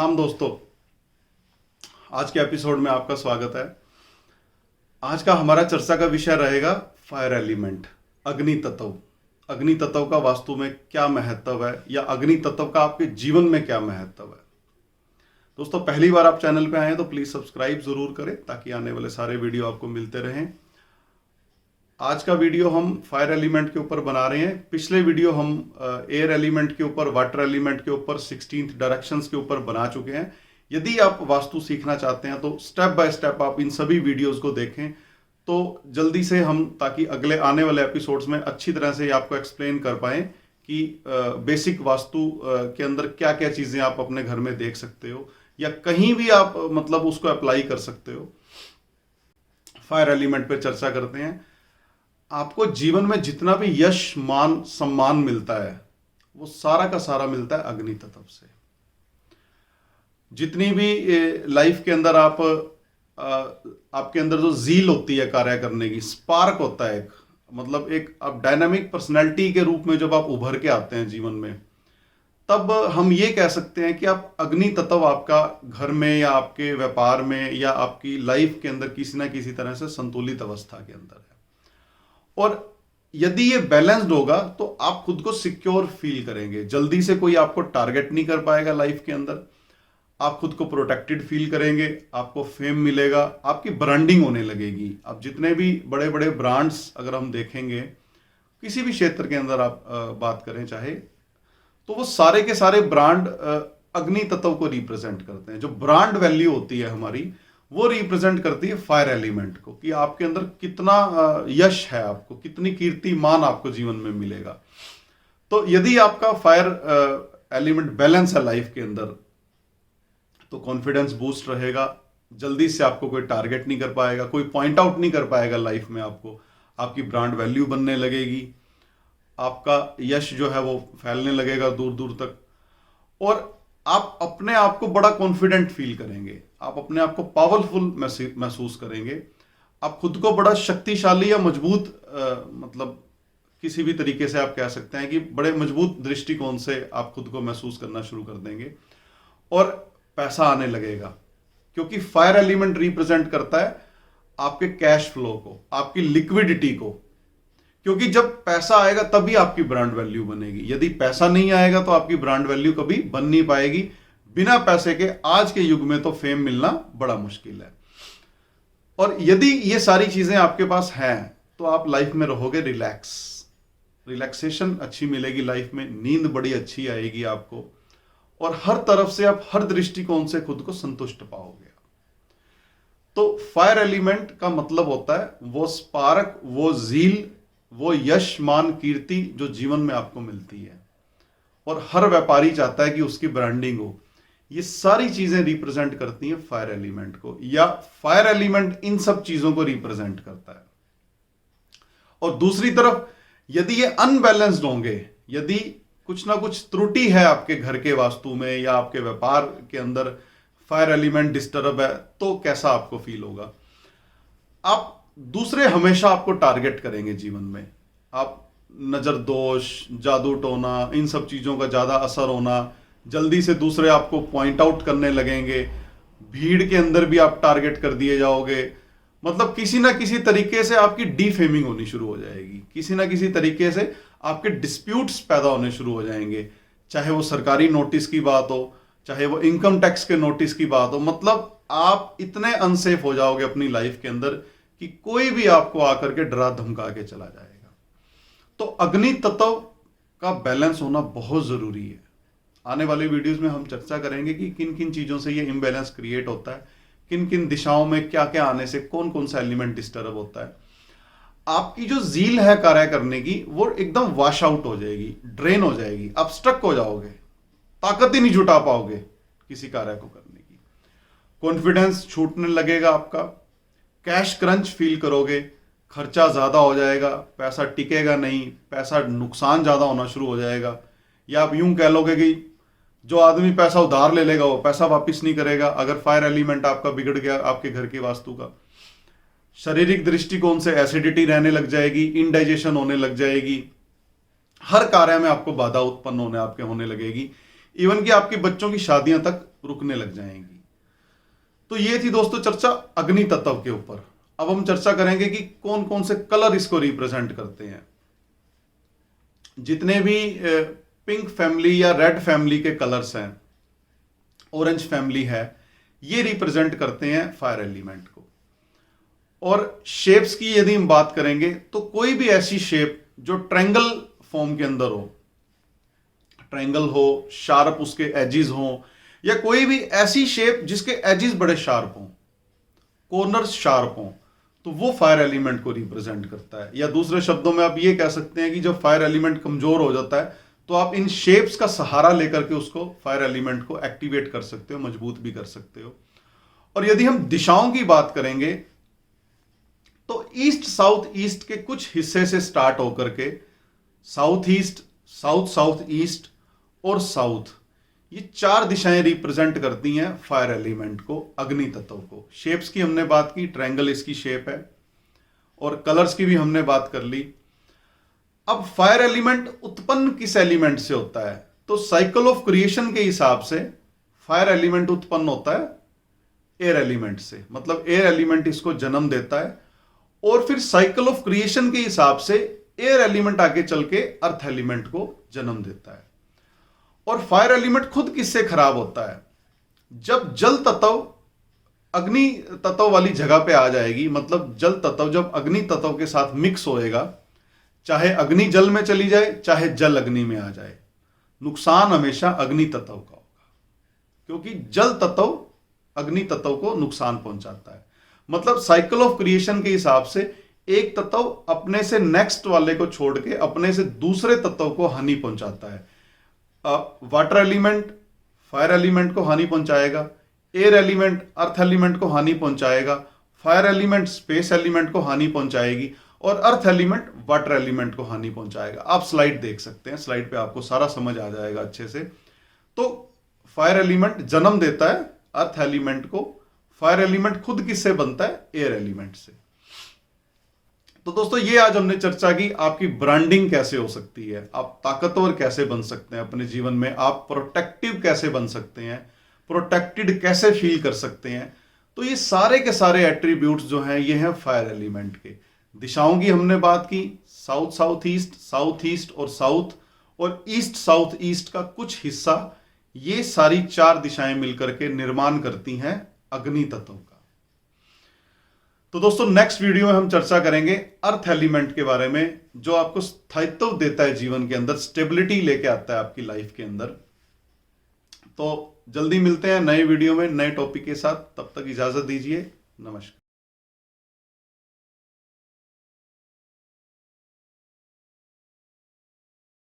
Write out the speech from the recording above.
प्रणाम दोस्तों। आज के एपिसोड में आपका स्वागत है। आज का हमारा चर्चा का विषय रहेगा फायर एलिमेंट, अग्नि तत्व। अग्नि तत्व का वास्तु में क्या महत्व है या अग्नि तत्व का आपके जीवन में क्या महत्व है। दोस्तों, पहली बार आप चैनल पे आए हैं तो प्लीज सब्सक्राइब जरूर करें ताकि आने वाले सारे वीडियो आपको मिलते रहें। आज का वीडियो हम फायर एलिमेंट के ऊपर बना रहे हैं। पिछले वीडियो हम एयर एलिमेंट के ऊपर, वाटर एलिमेंट के ऊपर, 16th डायरेक्शंस के ऊपर बना चुके हैं। यदि आप वास्तु सीखना चाहते हैं तो स्टेप बाय स्टेप आप इन सभी वीडियोस को देखें तो जल्दी से हम, ताकि अगले आने वाले एपिसोड्स में अच्छी तरह से आपको एक्सप्लेन कर पाएं कि बेसिक वास्तु के अंदर क्या क्या चीजें आप अपने घर में देख सकते हो या कहीं भी आप मतलब उसको अप्लाई कर सकते हो। फायर एलिमेंट पे चर्चा करते हैं। आपको जीवन में जितना भी यश, मान, सम्मान मिलता है वो सारा का सारा मिलता है अग्नि तत्व से। जितनी भी लाइफ के अंदर आपके अंदर जो जील होती है कार्य करने की, स्पार्क होता है, मतलब एक आप डायनामिक पर्सनैलिटी के रूप में जब आप उभर के आते हैं जीवन में, तब हम ये कह सकते हैं कि आप अग्नि तत्व आपका घर में या आपके व्यापार में या आपकी लाइफ के अंदर किसी ना किसी तरह से संतुलित अवस्था के अंदर है। और यदि ये बैलेंस्ड होगा तो आप खुद को सिक्योर फील करेंगे। जल्दी से कोई आपको टारगेट नहीं कर पाएगा लाइफ के अंदर। आप खुद को प्रोटेक्टेड फील करेंगे, आपको फेम मिलेगा, आपकी ब्रांडिंग होने लगेगी। अब जितने भी बड़े बड़े ब्रांड्स अगर हम देखेंगे, किसी भी क्षेत्र के अंदर आप बात करें चाहे, तो वो सारे के सारे ब्रांड अग्नि तत्व को रिप्रेजेंट करते हैं। जो ब्रांड वैल्यू होती है हमारी, वो रिप्रेजेंट करती है फायर एलिमेंट को, कि आपके अंदर कितना यश है, आपको कितनी कीर्तिमान आपको जीवन में मिलेगा। तो यदि आपका फायर एलिमेंट बैलेंस है लाइफ के अंदर तो कॉन्फिडेंस बूस्ट रहेगा। जल्दी से आपको कोई टारगेट नहीं कर पाएगा, कोई पॉइंट आउट नहीं कर पाएगा लाइफ में आपको। आपकी ब्रांड वैल्यू बनने लगेगी, आपका यश जो है वो फैलने लगेगा दूर दूर तक, और आप अपने आप को बड़ा कॉन्फिडेंट फील करेंगे। आप अपने आप को पावरफुल महसूस करेंगे। आप खुद को बड़ा शक्तिशाली या मजबूत, मतलब किसी भी तरीके से आप कह सकते हैं कि बड़े मजबूत दृष्टिकोण से आप खुद को महसूस करना शुरू कर देंगे और पैसा आने लगेगा। क्योंकि फायर एलिमेंट रिप्रेजेंट करता है आपके कैश फ्लो को, आपकी लिक्विडिटी को। क्योंकि जब पैसा आएगा तभी आपकी ब्रांड वैल्यू बनेगी। यदि पैसा नहीं आएगा तो आपकी ब्रांड वैल्यू कभी बन नहीं पाएगी। बिना पैसे के आज के युग में तो फेम मिलना बड़ा मुश्किल है। और यदि ये सारी चीजें आपके पास हैं तो आप लाइफ में रहोगे रिलैक्सेशन अच्छी मिलेगी लाइफ में, नींद बड़ी अच्छी आएगी आपको, और हर तरफ से आप हर दृष्टिकोण से खुद को संतुष्ट पाओगे। तो फायर एलिमेंट का मतलब होता है वो स्पार्क, वो जील, वो यश, मान, कीर्ति जो जीवन में आपको मिलती है। और हर व्यापारी चाहता है कि उसकी ब्रांडिंग हो। ये सारी चीजें रिप्रेजेंट करती हैं फायर एलिमेंट को, या फायर एलिमेंट इन सब चीजों को रिप्रेजेंट करता है। और दूसरी तरफ यदि ये अनबैलेंस्ड होंगे, यदि कुछ ना कुछ त्रुटि है आपके घर के वास्तु में या आपके व्यापार के अंदर, फायर एलिमेंट डिस्टर्ब है, तो कैसा आपको फील होगा। आप दूसरे हमेशा आपको टारगेट करेंगे जीवन में। आप नजर दोष, जादू टोना, इन सब चीजों का ज्यादा असर होना, जल्दी से दूसरे आपको पॉइंट आउट करने लगेंगे। भीड़ के अंदर भी आप टारगेट कर दिए जाओगे। मतलब किसी ना किसी तरीके से आपकी डीफेमिंग होनी शुरू हो जाएगी। किसी ना किसी तरीके से आपके डिस्प्यूट्स पैदा होने शुरू हो जाएंगे। चाहे वो सरकारी नोटिस की बात हो, चाहे वो इनकम टैक्स के नोटिस की बात हो। मतलब आप इतने अनसेफ हो जाओगे अपनी लाइफ के अंदर कि कोई भी आपको आकर के डरा धमका के चला जाएगा। तो अग्नि तत्व का बैलेंस होना बहुत जरूरी है। आने वाले वीडियोस में हम चर्चा करेंगे कि किन किन चीजों से ये इम्बैलेंस क्रिएट होता है, किन किन दिशाओं में क्या क्या आने से कौन कौन सा एलिमेंट डिस्टर्ब होता है। आपकी जो जील है कार्य करने की, वो एकदम वॉश आउट हो जाएगी, ड्रेन हो जाएगी। आप स्टक हो जाओगे, ताकत ही नहीं जुटा पाओगे किसी कार्य को करने की। कॉन्फिडेंस छूटने लगेगा आपका, कैश क्रंच फील करोगे, खर्चा ज्यादा हो जाएगा, पैसा टिकेगा नहीं, पैसा नुकसान ज्यादा होना शुरू हो जाएगा। या आप यूं कह लोगे कि जो आदमी पैसा उधार ले लेगा वो पैसा वापस नहीं करेगा। अगर फायर एलिमेंट आपका बिगड़ गया आपके घर की वास्तु का, शारीरिक दृष्टिकोण से एसिडिटी रहने लग जाएगी, इनडाइजेशन होने लग जाएगी, हर कार्य में आपको बाधा उत्पन्न होने लगेगी। इवन कि आपके बच्चों की शादियां तक रुकने लग जाएंगी। तो ये थी दोस्तों चर्चा अग्नि तत्व के ऊपर। अब हम चर्चा करेंगे कि कौन कौन से कलर इसको रिप्रेजेंट करते हैं। जितने भी पिंक फैमिली या रेड फैमिली के कलर्स हैं, ऑरेंज फैमिली है, ये रिप्रेजेंट करते हैं फायर एलिमेंट को। और शेप्स की यदि हम बात करेंगे तो कोई भी ऐसी शेप जो ट्रायंगल फॉर्म के अंदर हो, ट्रायंगल हो, शार्प उसके एजिज हो, या कोई भी ऐसी शेप जिसके एजिज बड़े शार्प हों, कॉर्नर्स शार्प हों, तो वो फायर एलिमेंट को रिप्रेजेंट करता है। या दूसरे शब्दों में आप ये कह सकते हैं कि जब फायर एलिमेंट कमजोर हो जाता है तो आप इन शेप्स का सहारा लेकर के उसको फायर एलिमेंट को एक्टिवेट कर सकते हो, मजबूत भी कर सकते हो। और यदि हम दिशाओं की बात करेंगे तो ईस्ट साउथ ईस्ट के कुछ हिस्से से स्टार्ट होकर के south east, south south east और साउथ, ये 4 दिशाएं रिप्रेजेंट करती हैं फायर एलिमेंट को, अग्नि तत्व को। शेप्स की हमने बात की, ट्रायंगल इसकी शेप है, और कलर्स की भी हमने बात कर ली। अब फायर एलिमेंट उत्पन्न किस एलिमेंट से होता है? तो साइकिल ऑफ क्रिएशन के हिसाब से फायर एलिमेंट उत्पन्न होता है एयर एलिमेंट से, मतलब एयर एलिमेंट इसको जन्म देता है। और फिर साइकिल ऑफ क्रिएशन के हिसाब से एयर एलिमेंट आगे चल के अर्थ एलिमेंट को जन्म देता है। और फायर एलिमेंट खुद किससे खराब होता है? जब जल तत्व अग्नि तत्व वाली जगह पे आ जाएगी, मतलब जल तत्व जब अग्नि तत्व के साथ मिक्स होएगा, चाहे अग्नि जल में चली जाए चाहे जल अग्नि में आ जाए, नुकसान हमेशा अग्नि तत्व का होगा, क्योंकि जल तत्व अग्नि तत्व को नुकसान पहुंचाता है। मतलब साइकिल ऑफ क्रिएशन के हिसाब से एक तत्व अपने से नेक्स्ट वाले को छोड़ के अपने से दूसरे तत्व को हानि पहुंचाता है। वाटर एलिमेंट फायर एलिमेंट को हानि पहुंचाएगा, एयर एलिमेंट अर्थ एलिमेंट को हानि पहुंचाएगा, फायर एलिमेंट स्पेस एलिमेंट को हानि पहुंचाएगी, और अर्थ एलिमेंट वाटर एलिमेंट को हानि पहुंचाएगा। आप स्लाइड देख सकते हैं, स्लाइड पे आपको सारा समझ आ जाएगा अच्छे से। तो फायर एलिमेंट जन्म देता है अर्थ एलिमेंट को। फायर एलिमेंट खुद किससे बनता है? एयर एलिमेंट से। तो दोस्तों ये आज हमने चर्चा की, आपकी ब्रांडिंग कैसे हो सकती है, आप ताकतवर कैसे बन सकते हैं अपने जीवन में, आप प्रोटेक्टिव कैसे बन सकते हैं, प्रोटेक्टेड कैसे फील कर सकते हैं। तो ये सारे के सारे एट्रीब्यूट्स जो हैं ये हैं फायर एलिमेंट के। दिशाओं की हमने बात की, साउथ साउथ ईस्ट और साउथ, और ईस्ट साउथ ईस्ट का कुछ हिस्सा, ये सारी 4 दिशाएं मिलकर के निर्माण करती हैं अग्नि तत्व का। तो दोस्तों नेक्स्ट वीडियो में हम चर्चा करेंगे अर्थ एलिमेंट के बारे में, जो आपको स्थायित्व देता है जीवन के अंदर, स्टेबिलिटी लेके आता है आपकी लाइफ के अंदर। तो जल्दी मिलते हैं नए वीडियो में नए टॉपिक के साथ, तब तक इजाजत दीजिए, नमस्कार।